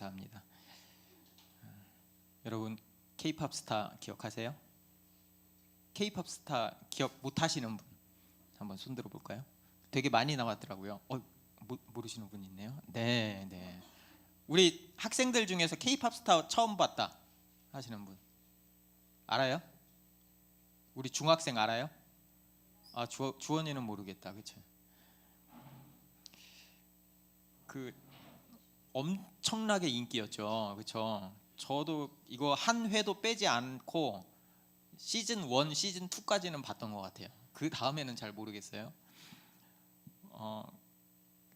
감사합니다. 여러분 K-팝 스타 기억하세요? K-팝 스타 기억 못하시는 분 한번 손 들어볼까요? 되게 많이 나왔더라고요. 모르시는 분 있네요. 네. 우리 학생들 중에서 K-팝 스타 처음 봤다 하시는 분 알아요? 우리 중학생 알아요? 주원이는 모르겠다, 그렇죠? 그 엄청나게 인기였죠, 그렇죠? 저도 이거 한 회도 빼지 않고 시즌 1, 시즌 2까지는 봤던 것 같아요. 그 다음에는 잘 모르겠어요.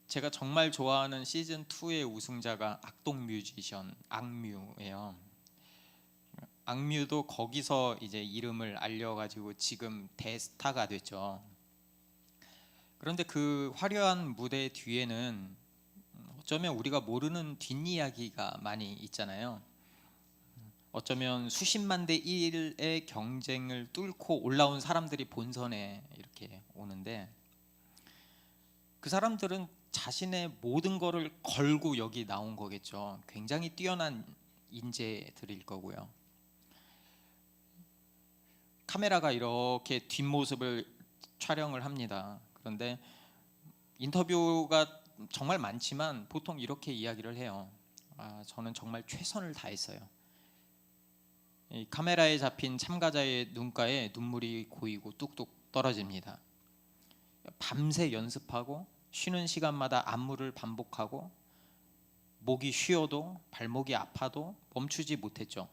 제가 정말 좋아하는 시즌 2의 우승자가 악동 뮤지션 악뮤예요. 악뮤도 거기서 이제 이름을 알려가지고 지금 대스타가 됐죠. 그런데 그 화려한 무대 뒤에는 어쩌면 우리가 모르는 뒷이야기가 많이 있잖아요. 어쩌면 수십만 대 1의 경쟁을 뚫고 올라온 사람들이 본선에 이렇게 오는데 그 사람들은 자신의 모든 거를 걸고 여기 나온 거겠죠. 굉장히 뛰어난 인재들일 거고요. 카메라가 이렇게 뒷모습을 촬영을 합니다. 그런데 인터뷰가 정말 많지만 보통 이렇게 이야기를 해요. 저는 정말 최선을 다했어요. 이 카메라에 잡힌 참가자의 눈가에 눈물이 고이고 뚝뚝 떨어집니다. 밤새 연습하고 쉬는 시간마다 안무를 반복하고 목이 쉬어도 발목이 아파도 멈추지 못했죠.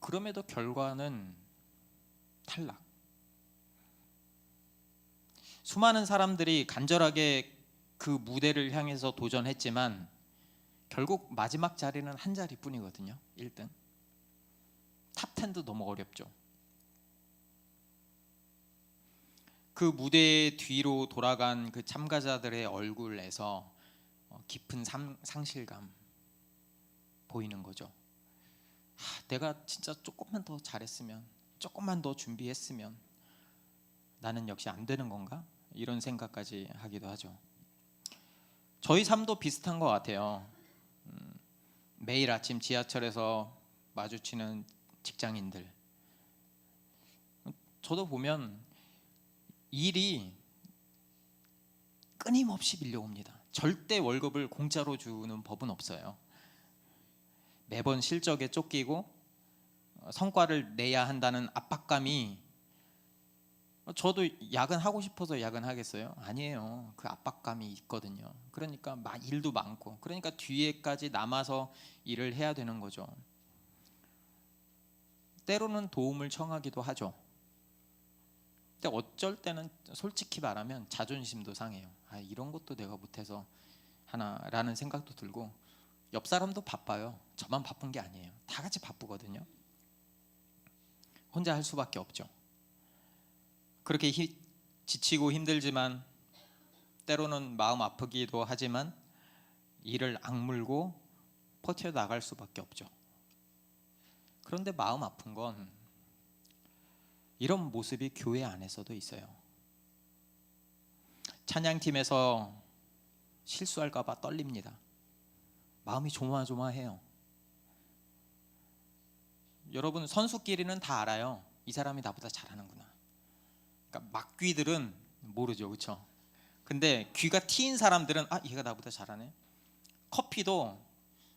그럼에도 결과는 탈락. 수많은 사람들이 간절하게 그 무대를 향해서 도전했지만 결국 마지막 자리는 한 자리뿐이거든요. 1등. 탑 10도 너무 어렵죠. 그 무대 뒤로 돌아간 그 참가자들의 얼굴에서 깊은 상실감 보이는 거죠. 내가 진짜 조금만 더 잘했으면, 조금만 더 준비했으면 나는 역시 안 되는 건가? 이런 생각까지 하기도 하죠. 저희 삶도 비슷한 것 같아요. 매일 아침 지하철에서 마주치는 직장인들, 저도 보면 일이 끊임없이 밀려옵니다. 절대 월급을 공짜로 주는 법은 없어요. 매번 실적에 쫓기고 성과를 내야 한다는 압박감이, 저도 야근하고 싶어서 야근하겠어요? 아니에요. 그 압박감이 있거든요. 그러니까 일도 많고, 그러니까 뒤에까지 남아서 일을 해야 되는 거죠. 때로는 도움을 청하기도 하죠. 근데 어쩔 때는 솔직히 말하면 자존심도 상해요. 이런 것도 내가 못해서 하나라는 생각도 들고, 옆 사람도 바빠요. 저만 바쁜 게 아니에요. 다 같이 바쁘거든요. 혼자 할 수밖에 없죠. 그렇게 지치고 힘들지만 때로는 마음 아프기도 하지만 이를 악물고 버텨나갈 수밖에 없죠. 그런데 마음 아픈 건 이런 모습이 교회 안에서도 있어요. 찬양팀에서 실수할까 봐 떨립니다. 마음이 조마조마해요. 여러분, 선수끼리는 다 알아요. 이 사람이 나보다 잘하는구나. 그러니까 막귀들은 모르죠, 그렇죠? 근데 귀가 트인 사람들은 얘가 나보다 잘하네. 커피도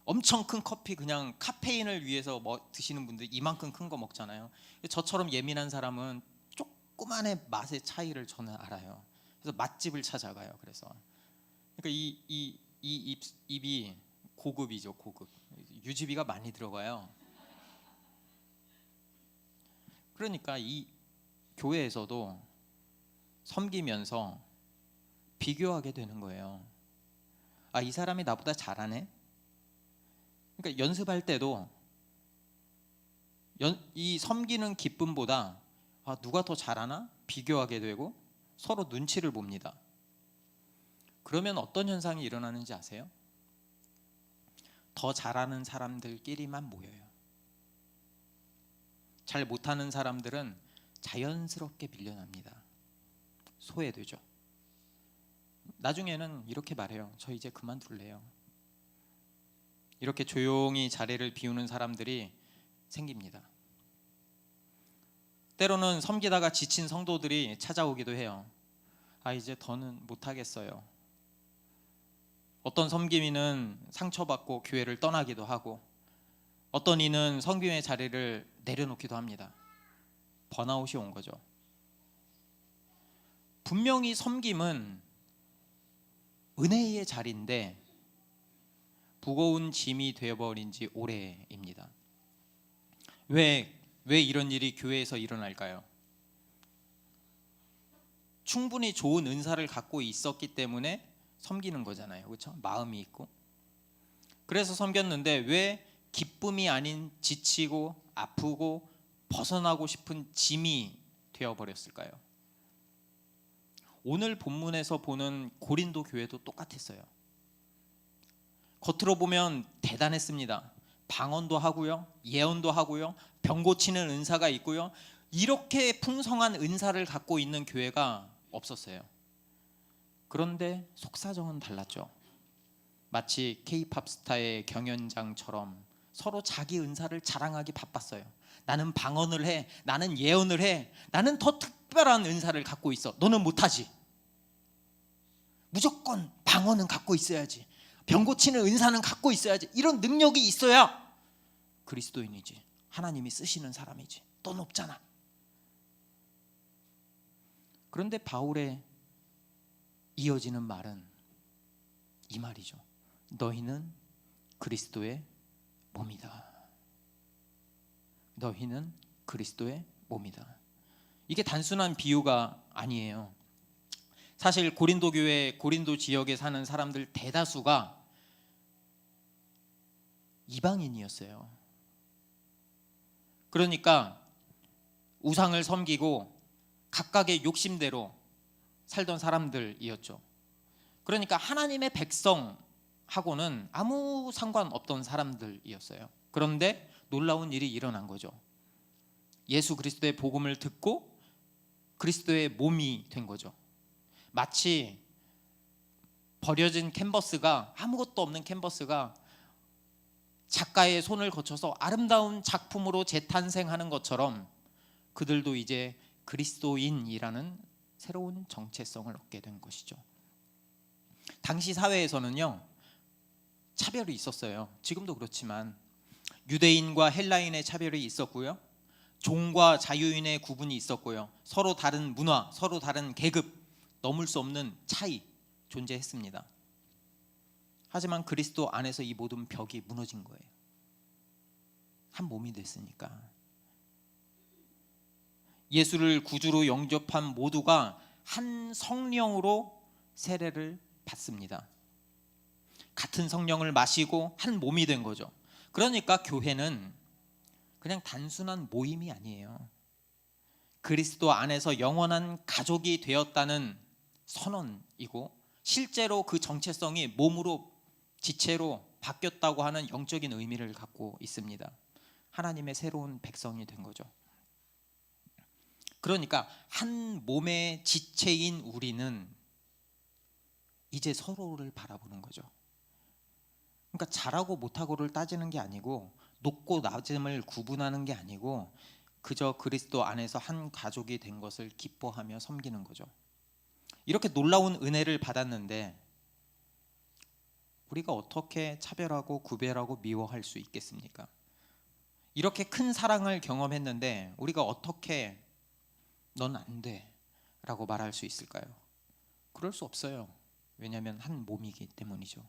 엄청 큰 커피, 그냥 카페인을 위해서 드시는 분들 이만큼 큰 거 먹잖아요. 저처럼 예민한 사람은 조그만의 맛의 차이를 저는 알아요. 그래서 맛집을 찾아가요. 그래서 그러니까 이 입이 고급이죠, 고급. 유지비가 많이 들어가요. 그러니까 이 교회에서도 섬기면서 비교하게 되는 거예요. 이 사람이 나보다 잘하네. 그러니까 연습할 때도 이 섬기는 기쁨보다 누가 더 잘하나 비교하게 되고 서로 눈치를 봅니다. 그러면 어떤 현상이 일어나는지 아세요? 더 잘하는 사람들끼리만 모여요. 잘 못하는 사람들은 자연스럽게 밀려납니다. 소외되죠. 나중에는 이렇게 말해요. 저 이제 그만둘래요. 이렇게 조용히 자리를 비우는 사람들이 생깁니다. 때로는 섬기다가 지친 성도들이 찾아오기도 해요. 아, 이제 더는 못하겠어요. 어떤 섬김이는 상처받고 교회를 떠나기도 하고, 어떤 이는 섬김의 자리를 내려놓기도 합니다. 번아웃이 온 거죠. 분명히 섬김은 은혜의 자리인데 무거운 짐이 되어버린 지 오래입니다. 왜 이런 일이 교회에서 일어날까요? 충분히 좋은 은사를 갖고 있었기 때문에 섬기는 거잖아요. 그렇죠? 마음이 있고. 그래서 섬겼는데 왜 기쁨이 아닌 지치고 아프고 벗어나고 싶은 짐이 되어버렸을까요? 오늘 본문에서 보는 고린도 교회도 똑같았어요. 겉으로 보면 대단했습니다. 방언도 하고요, 예언도 하고요, 병 고치는 은사가 있고요. 이렇게 풍성한 은사를 갖고 있는 교회가 없었어요. 그런데 속사정은 달랐죠. 마치 K-팝 스타의 경연장처럼 서로 자기 은사를 자랑하기 바빴어요. 나는 방언을 해, 나는 예언을 해, 나는 더 특별한 은사를 갖고 있어. 너는 못하지. 무조건 방언은 갖고 있어야지. 병 고치는 은사는 갖고 있어야지. 이런 능력이 있어야 그리스도인이지. 하나님이 쓰시는 사람이지. 넌 없잖아. 그런데 바울의 이어지는 말은 이 말이죠. 너희는 그리스도의 몸이다. 너희는 그리스도의 몸이다. 이게 단순한 비유가 아니에요. 사실 고린도 교회, 고린도 지역에 사는 사람들 대다수가 이방인이었어요. 그러니까 우상을 섬기고 각각의 욕심대로 살던 사람들이었죠. 그러니까 하나님의 백성하고는 아무 상관없던 사람들이었어요. 그런데 놀라운 일이 일어난 거죠. 예수 그리스도의 복음을 듣고 그리스도의 몸이 된 거죠. 마치 버려진 캔버스가, 아무것도 없는 캔버스가 작가의 손을 거쳐서 아름다운 작품으로 재탄생하는 것처럼 그들도 이제 그리스도인이라는 새로운 정체성을 얻게 된 것이죠. 당시 사회에서는요, 차별이 있었어요. 지금도 그렇지만 유대인과 헬라인의 차별이 있었고요, 종과 자유인의 구분이 있었고요, 서로 다른 문화, 서로 다른 계급, 넘을 수 없는 차이 존재했습니다. 하지만 그리스도 안에서 이 모든 벽이 무너진 거예요. 한 몸이 됐으니까. 예수를 구주로 영접한 모두가 한 성령으로 세례를 받습니다. 같은 성령을 마시고 한 몸이 된 거죠. 그러니까 교회는 그냥 단순한 모임이 아니에요. 그리스도 안에서 영원한 가족이 되었다는 선언이고, 실제로 그 정체성이 몸으로, 지체로 바뀌었다고 하는 영적인 의미를 갖고 있습니다. 하나님의 새로운 백성이 된 거죠. 그러니까 한 몸의 지체인 우리는 이제 서로를 바라보는 거죠. 그러니까 잘하고 못하고를 따지는 게 아니고, 높고 낮음을 구분하는 게 아니고, 그저 그리스도 안에서 한 가족이 된 것을 기뻐하며 섬기는 거죠. 이렇게 놀라운 은혜를 받았는데 우리가 어떻게 차별하고 구별하고 미워할 수 있겠습니까? 이렇게 큰 사랑을 경험했는데 우리가 어떻게 넌 안 돼 라고 말할 수 있을까요? 그럴 수 없어요. 왜냐하면 한 몸이기 때문이죠.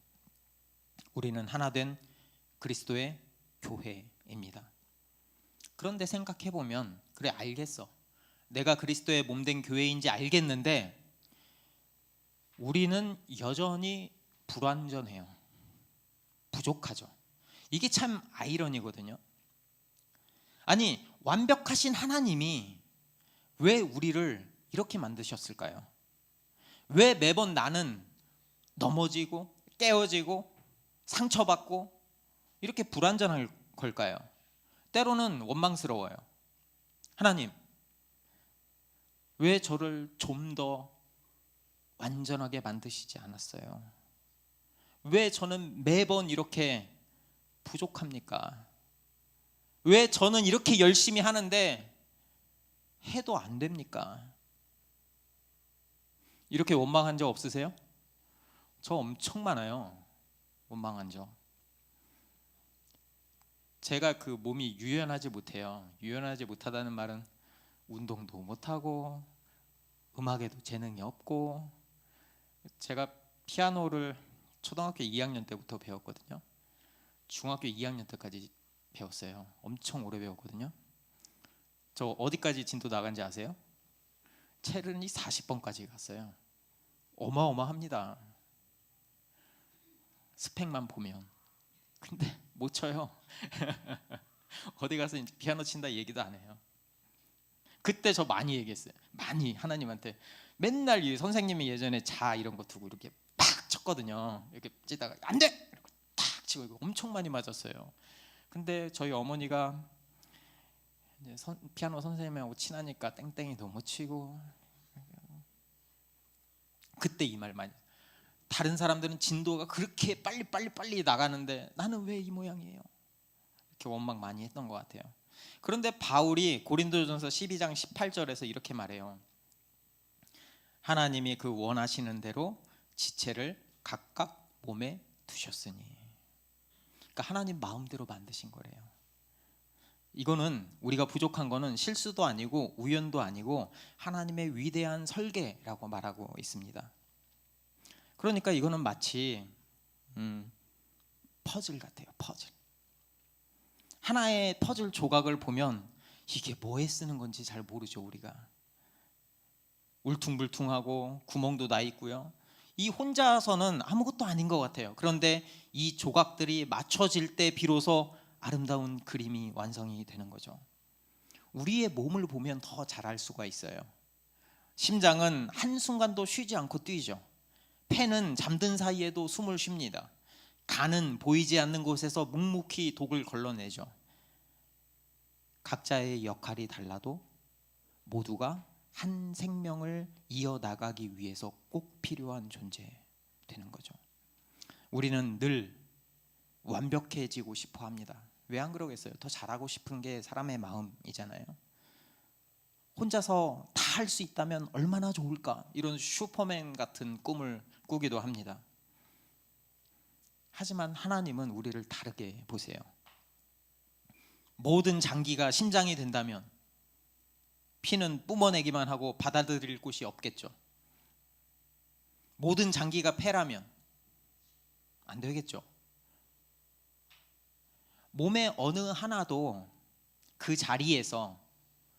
우리는 하나 된 그리스도의 교회입니다. 그런데 생각해보면, 그래, 알겠어, 내가 그리스도의 몸된 교회인지 알겠는데 우리는 여전히 불완전해요. 부족하죠. 이게 참 아이러니거든요. 아니, 완벽하신 하나님이 왜 우리를 이렇게 만드셨을까요? 왜 매번 나는 넘어지고 깨어지고 상처받고 이렇게 불완전할 걸까요? 때로는 원망스러워요. 하나님, 왜 저를 좀 더 완전하게 만드시지 않았어요. 왜 저는 매번 이렇게 부족합니까? 왜 저는 이렇게 열심히 하는데 해도 안 됩니까? 이렇게 원망한 적 없으세요? 저 엄청 많아요. 원망한 적. 제가 그 몸이 유연하지 못해요. 유연하지 못하다는 말은 운동도 못하고 음악에도 재능이 없고, 제가 피아노를 초등학교 2학년 때부터 배웠거든요. 중학교 2학년 때까지 배웠어요. 엄청 오래 배웠거든요. 저 어디까지 진도 나간지 아세요? 체르니 40번까지 갔어요. 어마어마합니다. 스펙만 보면. 근데 못 쳐요. 어디 가서 이제 피아노 친다 얘기도 안 해요. 그때 저 많이 얘기했어요. 많이 하나님한테. 맨날 이 선생님이 예전에 자 이런 거 두고 이렇게 팍 쳤거든요. 이렇게 찌다가 안 돼! 이러고 탁 치고 이거 엄청 많이 맞았어요. 근데 저희 어머니가 이제 피아노 선생님하고 친하니까 땡땡이도 못 치고, 그때 이 말 많이. 다른 사람들은 진도가 그렇게 빨리 나가는데 나는 왜 이 모양이에요? 이렇게 원망 많이 했던 것 같아요. 그런데 바울이 고린도전서 12장 18절에서 이렇게 말해요. 하나님이 그 원하시는 대로 지체를 각각 몸에 두셨으니. 그러니까 하나님 마음대로 만드신 거래요. 이거는 우리가 부족한 거는 실수도 아니고 우연도 아니고 하나님의 위대한 설계라고 말하고 있습니다. 그러니까 이거는 마치 퍼즐 같아요. 퍼즐. 하나의 퍼즐 조각을 보면 이게 뭐에 쓰는 건지 잘 모르죠. 우리가 울퉁불퉁하고 구멍도 나 있고요. 이 혼자서는 아무것도 아닌 것 같아요. 그런데 이 조각들이 맞춰질 때 비로소 아름다운 그림이 완성이 되는 거죠. 우리의 몸을 보면 더 잘 알 수가 있어요. 심장은 한순간도 쉬지 않고 뛰죠. 폐는 잠든 사이에도 숨을 쉽니다. 간은 보이지 않는 곳에서 묵묵히 독을 걸러내죠. 각자의 역할이 달라도 모두가 한 생명을 이어나가기 위해서 꼭 필요한 존재 되는 거죠. 우리는 늘 완벽해지고 싶어 합니다. 왜 안 그러겠어요? 더 잘하고 싶은 게 사람의 마음이잖아요. 혼자서 다 할 수 있다면 얼마나 좋을까, 이런 슈퍼맨 같은 꿈을 꾸기도 합니다. 하지만 하나님은 우리를 다르게 보세요. 모든 장기가 심장이 된다면 피는 뿜어내기만 하고 받아들일 곳이 없겠죠. 모든 장기가 폐라면 안 되겠죠. 몸의 어느 하나도 그 자리에서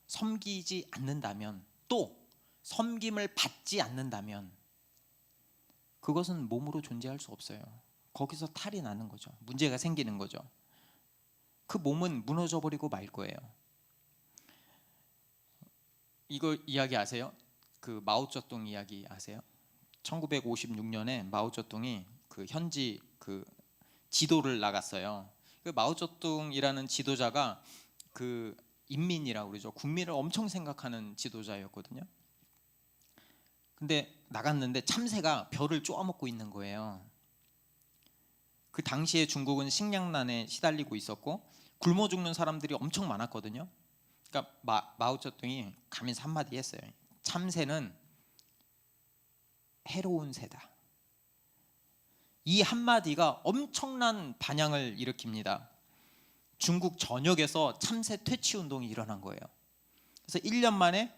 섬기지 않는다면, 또 섬김을 받지 않는다면 그것은 몸으로 존재할 수 없어요. 거기서 탈이 나는 거죠. 문제가 생기는 거죠. 그 몸은 무너져 버리고 말 거예요. 이거 이야기 아세요? 그 마오쩌둥 이야기 아세요? 1956년에 마오쩌둥이 그 현지 그 지도를 나갔어요. 그 마오쩌둥이라는 지도자가 그 인민이라고 그러죠. 국민을 엄청 생각하는 지도자였거든요. 근데 나갔는데 참새가 벼를 쪼아먹고 있는 거예요. 그 당시에 중국은 식량난에 시달리고 있었고 굶어 죽는 사람들이 엄청 많았거든요. 그러니까 마오쩌둥이 가면서 한마디 했어요. 참새는 해로운 새다. 이 한마디가 엄청난 반향을 일으킵니다. 중국 전역에서 참새 퇴치 운동이 일어난 거예요. 그래서 1년 만에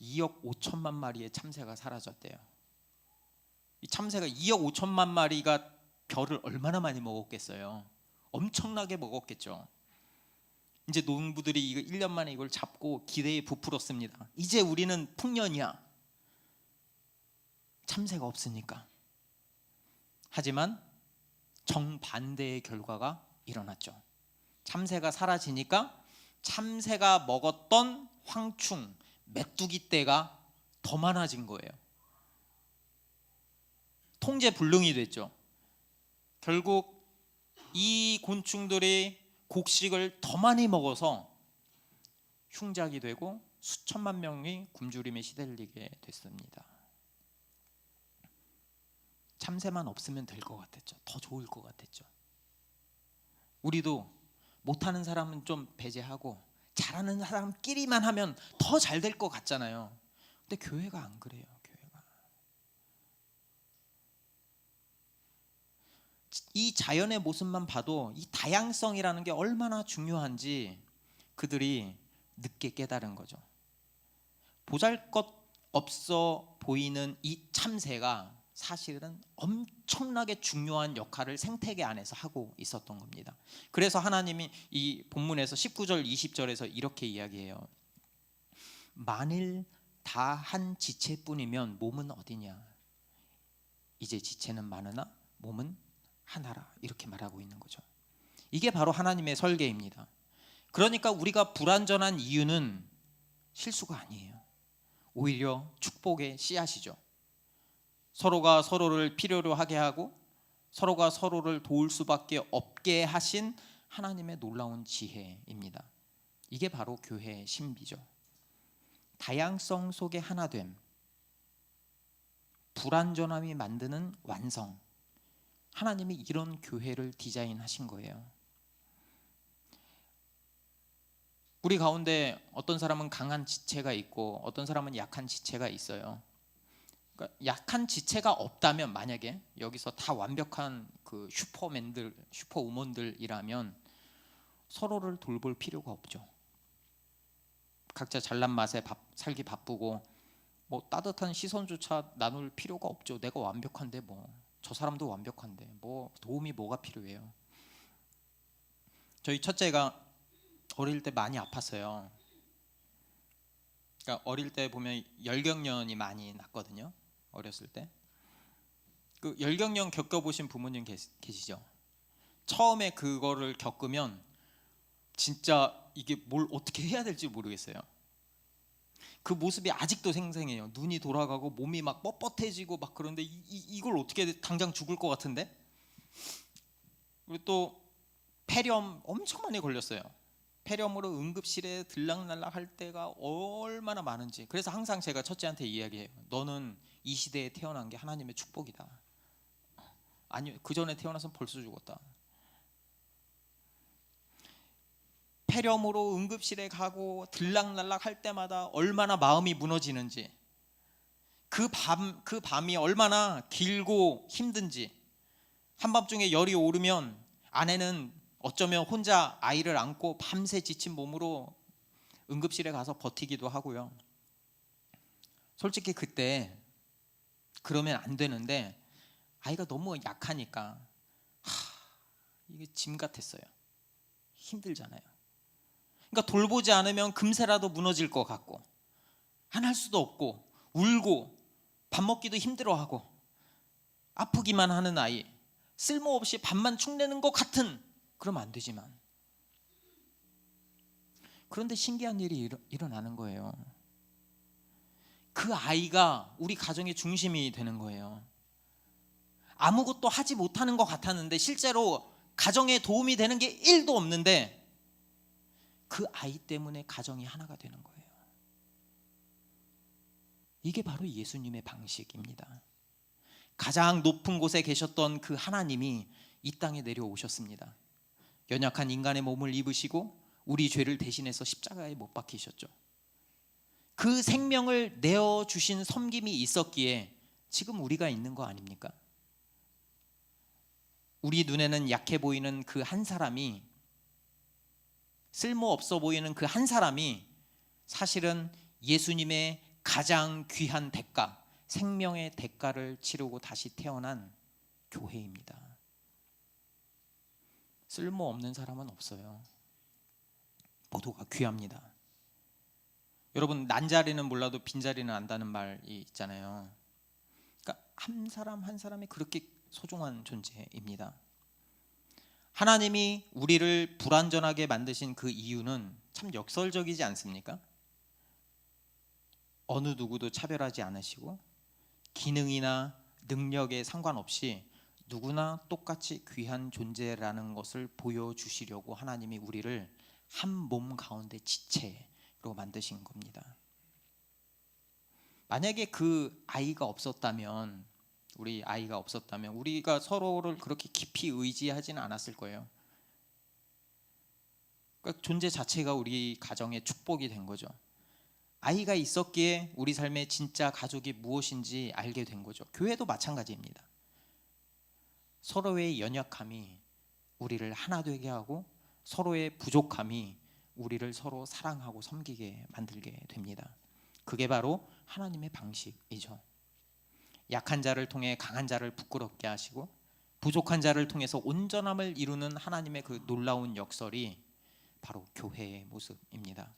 2억 5천만 마리의 참새가 사라졌대요. 이 참새가 2억 5천만 마리가 벼를 얼마나 많이 먹었겠어요. 엄청나게 먹었겠죠. 이제 농부들이 이거 1년 만에 이걸 잡고 기대에 부풀었습니다. 이제 우리는 풍년이야. 참새가 없으니까. 하지만 정반대의 결과가 일어났죠. 참새가 사라지니까 참새가 먹었던 황충, 메뚜기 떼가 더 많아진 거예요. 통제불능이 됐죠. 결국 이 곤충들이 곡식을 더 많이 먹어서 흉작이 되고 수천만 명이 굶주림에 시달리게 됐습니다. 참새만 없으면 될 것 같았죠. 더 좋을 것 같았죠. 우리도 못하는 사람은 좀 배제하고 잘하는 사람끼리만 하면 더 잘 될 것 같잖아요. 근데 교회가 안 그래요. 교회가 이 자연의 모습만 봐도 이 다양성이라는 게 얼마나 중요한지 그들이 늦게 깨달은 거죠. 보잘것없어 보이는 이 참새가 사실은 엄청나게 중요한 역할을 생태계 안에서 하고 있었던 겁니다. 그래서 하나님이 이 본문에서 19절 20절에서 이렇게 이야기해요. 만일 다 한 지체뿐이면 몸은 어디냐? 이제 지체는 많으나 몸은 하나라. 이렇게 말하고 있는 거죠. 이게 바로 하나님의 설계입니다. 그러니까 우리가 불완전한 이유는 실수가 아니에요. 오히려 축복의 씨앗이죠. 서로가 서로를 필요로 하게 하고 서로가 서로를 도울 수밖에 없게 하신 하나님의 놀라운 지혜입니다. 이게 바로 교회의 신비죠. 다양성 속의 하나됨, 불완전함이 만드는 완성. 하나님이 이런 교회를 디자인하신 거예요. 우리 가운데 어떤 사람은 강한 지체가 있고 어떤 사람은 약한 지체가 있어요. 그러니까 약한 지체가 없다면, 만약에 여기서 다 완벽한 그 슈퍼맨들, 슈퍼우먼들이라면 서로를 돌볼 필요가 없죠. 각자 잘난 맛에 살기 바쁘고 뭐 따뜻한 시선조차 나눌 필요가 없죠. 내가 완벽한데 저 사람도 완벽한데 도움이 뭐가 필요해요. 저희 첫째가 어릴 때 많이 아팠어요. 그러니까 어릴 때 보면 열경련이 많이 났거든요. 어렸을 때. 그 열경련 겪어보신 부모님 계시죠? 처음에 그거를 겪으면 진짜 이게 뭘 어떻게 해야 될지 모르겠어요. 그 모습이 아직도 생생해요. 눈이 돌아가고 몸이 막 뻣뻣해지고 막 그런데 이걸 어떻게 당장 죽을 것 같은데? 그리고 또 폐렴 엄청 많이 걸렸어요. 폐렴으로 응급실에 들락날락 할 때가 얼마나 많은지. 그래서 항상 제가 첫째한테 이야기해요. 너는 이 시대에 태어난 게 하나님의 축복이다. 아니, 그 전에 태어나서 벌써 죽었다. 폐렴으로 응급실에 가고 들락날락 할 때마다 얼마나 마음이 무너지는지, 그 밤이 얼마나 길고 힘든지. 한밤중에 열이 오르면 아내는 어쩌면 혼자 아이를 안고 밤새 지친 몸으로 응급실에 가서 버티기도 하고요. 솔직히 그때 그러면 안 되는데 아이가 너무 약하니까 이게 짐 같았어요. 힘들잖아요. 그러니까 돌보지 않으면 금세라도 무너질 것 같고, 안 할 수도 없고, 울고 밥 먹기도 힘들어하고, 아프기만 하는 아이, 쓸모없이 밥만 축내는 것 같은, 그러면 안 되지만. 그런데 신기한 일이 일어나는 거예요. 그 아이가 우리 가정의 중심이 되는 거예요. 아무것도 하지 못하는 것 같았는데 실제로 가정에 도움이 되는 게 1도 없는데 그 아이 때문에 가정이 하나가 되는 거예요. 이게 바로 예수님의 방식입니다. 가장 높은 곳에 계셨던 그 하나님이 이 땅에 내려오셨습니다. 연약한 인간의 몸을 입으시고 우리 죄를 대신해서 십자가에 못 박히셨죠. 그 생명을 내어주신 섬김이 있었기에 지금 우리가 있는 거 아닙니까? 우리 눈에는 약해 보이는 그 한 사람이, 쓸모없어 보이는 그 한 사람이 사실은 예수님의 가장 귀한 대가, 생명의 대가를 치르고 다시 태어난 교회입니다. 쓸모없는 사람은 없어요. 모두가 귀합니다. 여러분, 난 자리는 몰라도 빈자리는 안다는 말이 있잖아요. 그러니까 한 사람 한 사람이 그렇게 소중한 존재입니다. 하나님이 우리를 불완전하게 만드신 그 이유는 참 역설적이지 않습니까? 어느 누구도 차별하지 않으시고 기능이나 능력에 상관없이 누구나 똑같이 귀한 존재라는 것을 보여주시려고 하나님이 우리를 한 몸 가운데 지체로 만드신 겁니다. 만약에 그 아이가 없었다면 우리 아이가 없었다면 우리가 서로를 그렇게 깊이 의지하지는 않았을 거예요. 그러니까 존재 자체가 우리 가정의 축복이 된 거죠. 아이가 있었기에 우리 삶의 진짜 가족이 무엇인지 알게 된 거죠. 교회도 마찬가지입니다. 서로의 연약함이 우리를 하나 되게 하고 서로의 부족함이 우리를 서로 사랑하고 섬기게 만들게 됩니다. 그게 바로 하나님의 방식이죠. 약한 자를 통해 강한 자를 부끄럽게 하시고 부족한 자를 통해서 온전함을 이루는 하나님의 그 놀라운 역설이 바로 교회의 모습입니다.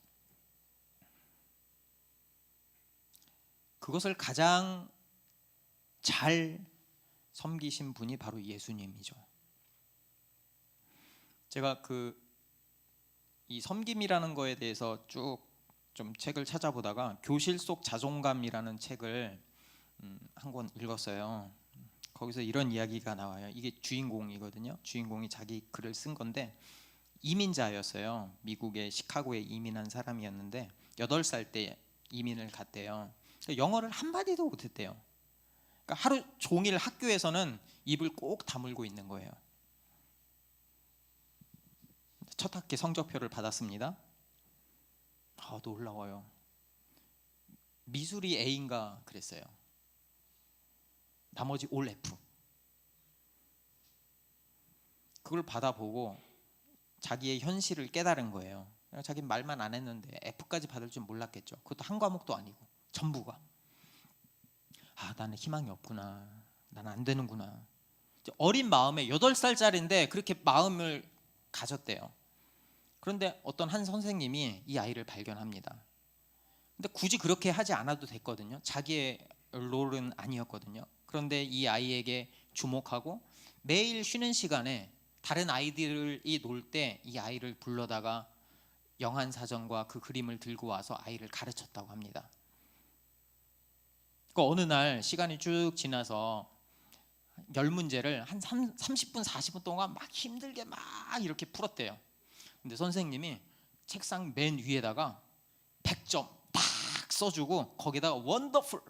그것을 가장 잘 섬기신 분이 바로 예수님이죠. 제가 이 섬김이라는 거에 대해서 쭉 좀 책을 찾아보다가 교실 속 자존감이라는 책을 한 권 읽었어요. 거기서 이런 이야기가 나와요. 이게 주인공이거든요. 주인공이 자기 글을 쓴 건데 이민자였어요. 미국의 시카고에 이민한 사람이었는데 8살 때 이민을 갔대요. 영어를 한마디도 못했대요. 그러니까 하루 종일 학교에서는 입을 꼭 다물고 있는 거예요. 첫 학기 성적표를 받았습니다. 놀라워요. 미술이 A인가 그랬어요. 나머지 올 F. 그걸 받아보고 자기의 현실을 깨달은 거예요. 자기는 말만 안 했는데 F까지 받을 줄 몰랐겠죠. 그것도 한 과목도 아니고 전부가. 나는 희망이 없구나. 나는 안 되는구나. 어린 마음에 8살짜리인데 그렇게 마음을 가졌대요. 그런데 어떤 한 선생님이 이 아이를 발견합니다. 근데 굳이 그렇게 하지 않아도 됐거든요. 자기의 롤은 아니었거든요. 그런데 이 아이에게 주목하고 매일 쉬는 시간에 다른 아이들이 놀 때 이 아이를 불러다가 영한사전과 그 그림을 들고 와서 아이를 가르쳤다고 합니다. 어느 날 시간이 쭉 지나서 10문제를 한 30분 40분 동안 막 힘들게 막 이렇게 풀었대요. 근데 선생님이 책상 맨 위에다가 100점 딱 써주고 거기다가 원더풀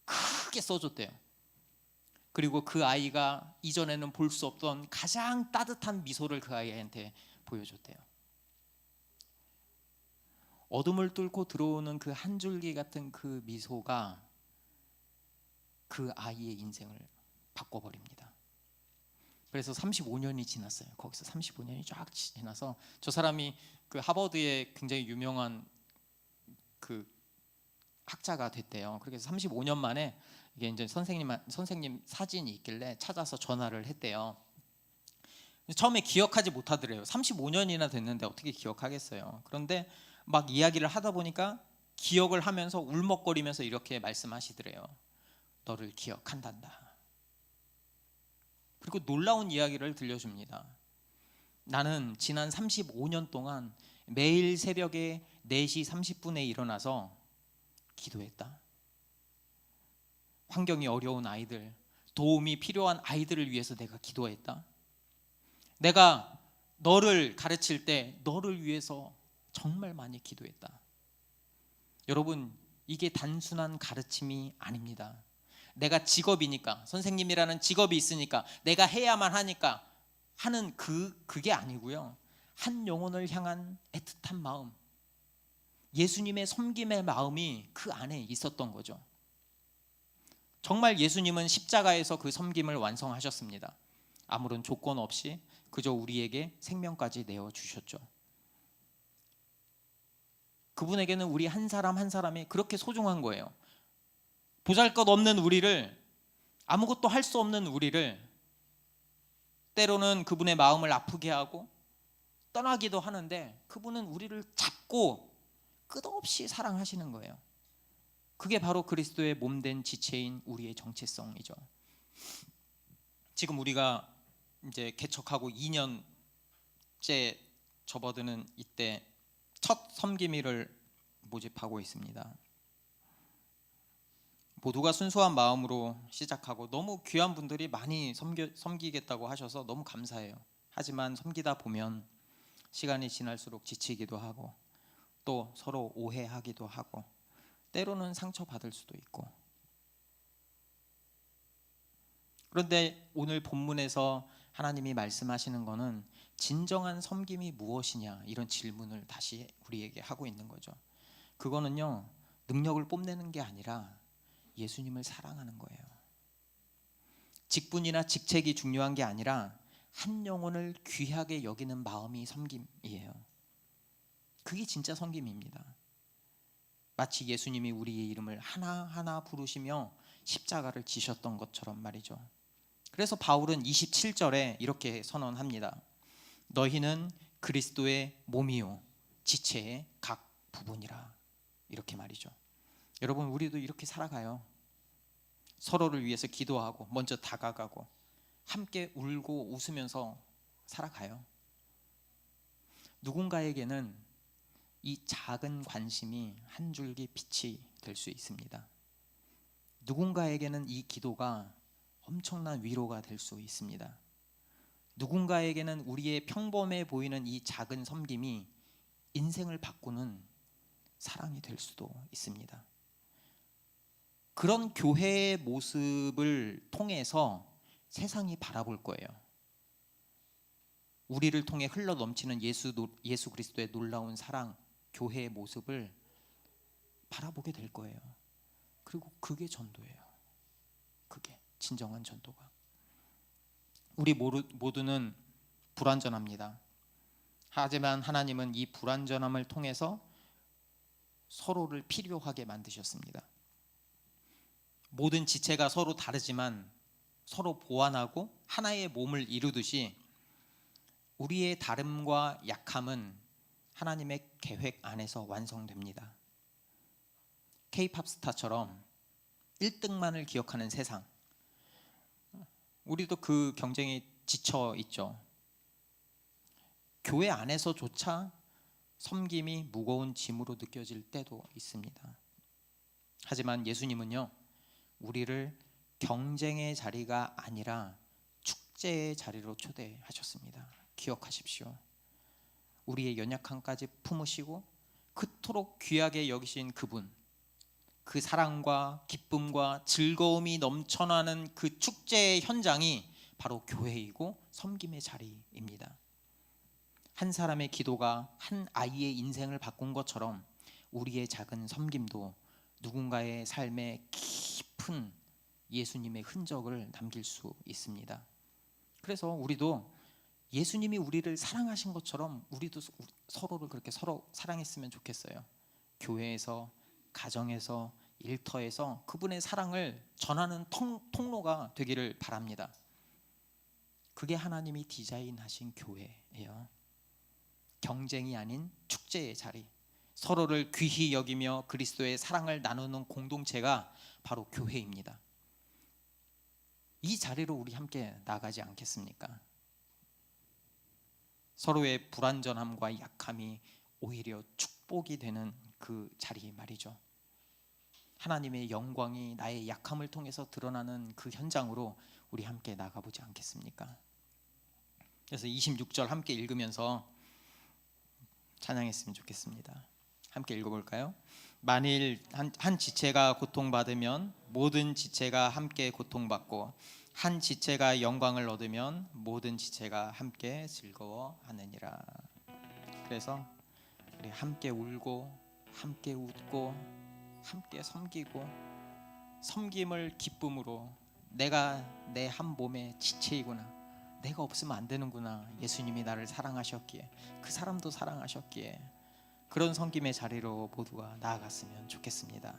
크게 써줬대요. 그리고 그 아이가 이전에는 볼 수 없던 가장 따뜻한 미소를 그 아이한테 보여줬대요. 어둠을 뚫고 들어오는 그 한 줄기 같은 그 미소가 그 아이의 인생을 바꿔버립니다. 그래서 35년이 지났어요. 거기서 35년이 쫙 지나서 저 사람이 그 하버드의 굉장히 유명한 그 학자가 됐대요. 그래서 35년 만에 이게 이제 선생님 사진이 있길래 찾아서 전화를 했대요. 처음에 기억하지 못하더래요. 35년이나 됐는데 어떻게 기억하겠어요. 그런데 막 이야기를 하다 보니까 기억을 하면서 울먹거리면서 이렇게 말씀하시더래요. 너를 기억한단다. 그리고 놀라운 이야기를 들려줍니다. 나는 지난 35년 동안 매일 새벽에 4시 30분에 일어나서 기도했다. 환경이 어려운 아이들, 도움이 필요한 아이들을 위해서 내가 기도했다. 내가 너를 가르칠 때 너를 위해서 정말 많이 기도했다. 여러분, 이게 단순한 가르침이 아닙니다. 내가 직업이니까, 선생님이라는 직업이 있으니까, 내가 해야만 하니까 하는 그게 아니고요. 한 영혼을 향한 애틋한 마음, 예수님의 섬김의 마음이 그 안에 있었던 거죠. 정말 예수님은 십자가에서 그 섬김을 완성하셨습니다. 아무런 조건 없이 그저 우리에게 생명까지 내어주셨죠. 그분에게는 우리 한 사람 한 사람이 그렇게 소중한 거예요. 보잘것없는 우리를, 아무것도 할 수 없는 우리를 때로는 그분의 마음을 아프게 하고 떠나기도 하는데 그분은 우리를 잡고 끝없이 사랑하시는 거예요. 그게 바로 그리스도의 몸된 지체인 우리의 정체성이죠. 지금 우리가 이제 개척하고 2년째 접어드는 이때 첫 섬김이를 모집하고 있습니다. 모두가 순수한 마음으로 시작하고 너무 귀한 분들이 많이 섬기겠다고 하셔서 너무 감사해요. 하지만 섬기다 보면 시간이 지날수록 지치기도 하고 또 서로 오해하기도 하고 때로는 상처받을 수도 있고 그런데 오늘 본문에서 하나님이 말씀하시는 거는 진정한 섬김이 무엇이냐, 이런 질문을 다시 우리에게 하고 있는 거죠. 그거는요, 능력을 뽐내는 게 아니라 예수님을 사랑하는 거예요. 직분이나 직책이 중요한 게 아니라 한 영혼을 귀하게 여기는 마음이 섬김이에요. 그게 진짜 섬김입니다. 마치 예수님이 우리의 이름을 하나하나 부르시며 십자가를 지셨던 것처럼 말이죠. 그래서 바울은 27절에 이렇게 선언합니다. 너희는 그리스도의 몸이요 지체의 각 부분이라. 이렇게 말이죠. 여러분, 우리도 이렇게 살아가요. 서로를 위해서 기도하고 먼저 다가가고 함께 울고 웃으면서 살아가요. 누군가에게는 이 작은 관심이 한 줄기 빛이 될 수 있습니다. 누군가에게는 이 기도가 엄청난 위로가 될 수 있습니다. 누군가에게는 우리의 평범해 보이는 이 작은 섬김이 인생을 바꾸는 사랑이 될 수도 있습니다. 그런 교회의 모습을 통해서 세상이 바라볼 거예요. 우리를 통해 흘러 넘치는 예수 그리스도의 놀라운 사랑, 교회의 모습을 바라보게 될 거예요. 그리고 그게 전도예요. 그게 진정한 전도가. 우리 모두는 불완전합니다. 하지만 하나님은 이 불완전함을 통해서 서로를 필요하게 만드셨습니다. 모든 지체가 서로 다르지만 서로 보완하고 하나의 몸을 이루듯이 우리의 다름과 약함은 하나님의 계획 안에서 완성됩니다. K-팝 스타처럼 1등만을 기억하는 세상, 우리도 그 경쟁에 지쳐 있죠. 교회 안에서조차 섬김이 무거운 짐으로 느껴질 때도 있습니다. 하지만 예수님은요, 우리를 경쟁의 자리가 아니라 축제의 자리로 초대하셨습니다. 기억하십시오. 우리의 연약함까지 품으시고 그토록 귀하게 여기신 그분, 그 사랑과 기쁨과 즐거움이 넘쳐나는 그 축제의 현장이 바로 교회이고 섬김의 자리입니다. 한 사람의 기도가 한 아이의 인생을 바꾼 것처럼 우리의 작은 섬김도 누군가의 삶에 깊은 예수님의 흔적을 남길 수 있습니다. 그래서 우리도 예수님이 우리를 사랑하신 것처럼 우리도 서로를 그렇게 서로 사랑했으면 좋겠어요. 교회에서, 가정에서, 일터에서 그분의 사랑을 전하는 통로가 되기를 바랍니다. 그게 하나님이 디자인하신 교회예요. 경쟁이 아닌 축제의 자리, 서로를 귀히 여기며 그리스도의 사랑을 나누는 공동체가 바로 교회입니다. 이 자리로 우리 함께 나가지 않겠습니까? 서로의 불완전함과 약함이 오히려 축복이 되는 그 자리 말이죠. 하나님의 영광이 나의 약함을 통해서 드러나는 그 현장으로 우리 함께 나가보지 않겠습니까? 그래서 26절 함께 읽으면서 찬양했으면 좋겠습니다. 함께 읽어볼까요? 만일 한 지체가 고통받으면 모든 지체가 함께 고통받고 한 지체가 영광을 얻으면 모든 지체가 함께 즐거워하느니라. 그래서 우리 함께 울고 함께 웃고 함께 섬기고 섬김을 기쁨으로, 내가 내 한 몸의 지체이구나, 내가 없으면 안 되는구나, 예수님이 나를 사랑하셨기에 그 사람도 사랑하셨기에 그런 섬김의 자리로 모두가 나아갔으면 좋겠습니다.